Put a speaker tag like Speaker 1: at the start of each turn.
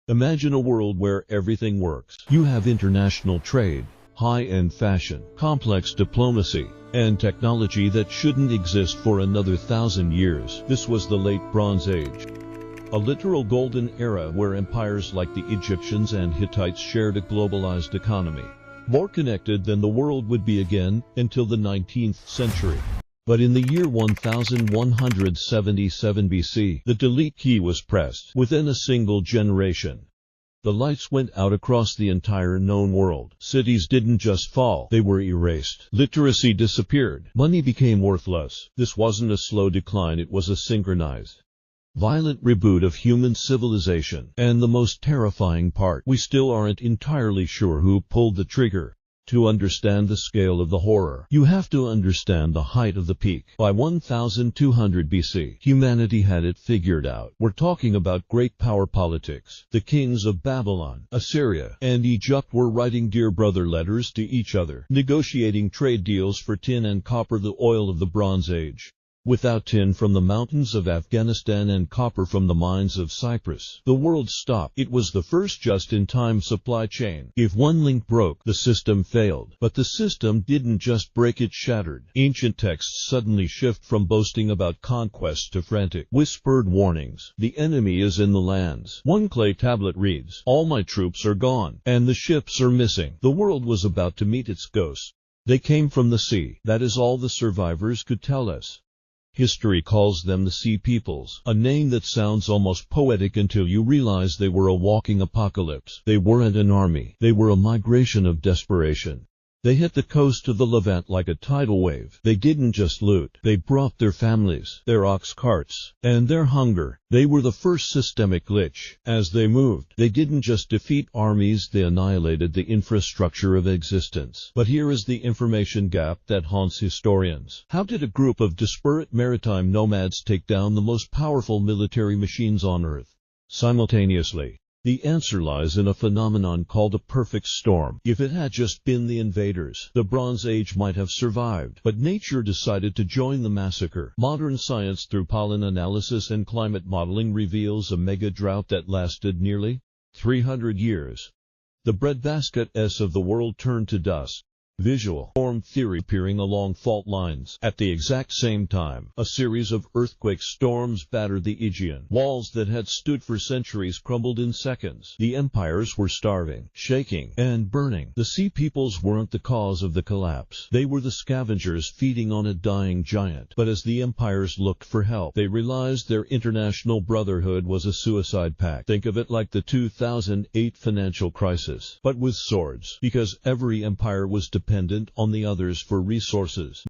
Speaker 1: Imagine a world where everything works. You have international trade, high-end fashion, complex diplomacy, and technology that shouldn't exist for another 1,000 years. This was the late Bronze Age. A literal golden era where empires like the Egyptians and Hittites shared a globalized economy, more connected than the world would be again until the 19th century. But in the year 1177 BC, the delete key was pressed. Within a single generation, the lights went out across the entire known world. Cities didn't just fall, they were erased. Literacy disappeared. Money became worthless. This wasn't a slow decline, it was a synchronized, violent reboot of human civilization. And the most terrifying part, we still aren't entirely sure who pulled the trigger. To understand the scale of the horror, you have to understand the height of the peak. By 1200 BC, humanity had it figured out. We're talking about great power politics. The kings of Babylon, Assyria, and Egypt were writing dear brother letters to each other, negotiating trade deals for tin and copper, the oil of the Bronze Age. Without tin from the mountains of Afghanistan and copper from the mines of Cyprus, the world stopped. It was the first just-in-time supply chain. If one link broke, the system failed. But the system didn't just break, it shattered. Ancient texts suddenly shift from boasting about conquest to frantic, whispered warnings. The enemy is in the lands. One clay tablet reads, "All my troops are gone, and the ships are missing." The world was about to meet its ghosts. They came from the sea. That is all the survivors could tell us. History calls them the Sea Peoples, a name that sounds almost poetic until you realize they were a walking apocalypse. They weren't an army. They were a migration of desperation. They hit the coast of the Levant like a tidal wave. They didn't just loot. They brought their families, their ox carts, and their hunger. They were the first systemic glitch. As they moved, they didn't just defeat armies, they annihilated the infrastructure of existence. But here is the information gap that haunts historians. How did a group of disparate maritime nomads take down the most powerful military machines on Earth simultaneously? The answer lies in a phenomenon called a perfect storm. If it had just been the invaders, the Bronze Age might have survived. But nature decided to join the massacre. Modern science, through pollen analysis and climate modeling, reveals a mega drought that lasted nearly 300 years. The breadbasket of the world turned to dust. Visual storm theory appearing along fault lines. At the exact same time, a series of earthquake storms battered the Aegean. Walls that had stood for centuries crumbled in seconds. The empires were starving, shaking, and burning. The Sea Peoples weren't the cause of the collapse. They were the scavengers feeding on a dying giant. But as the empires looked for help, they realized their international brotherhood was a suicide pact. Think of it like the 2008 financial crisis, but with swords, because every empire was dependent on the others for resources.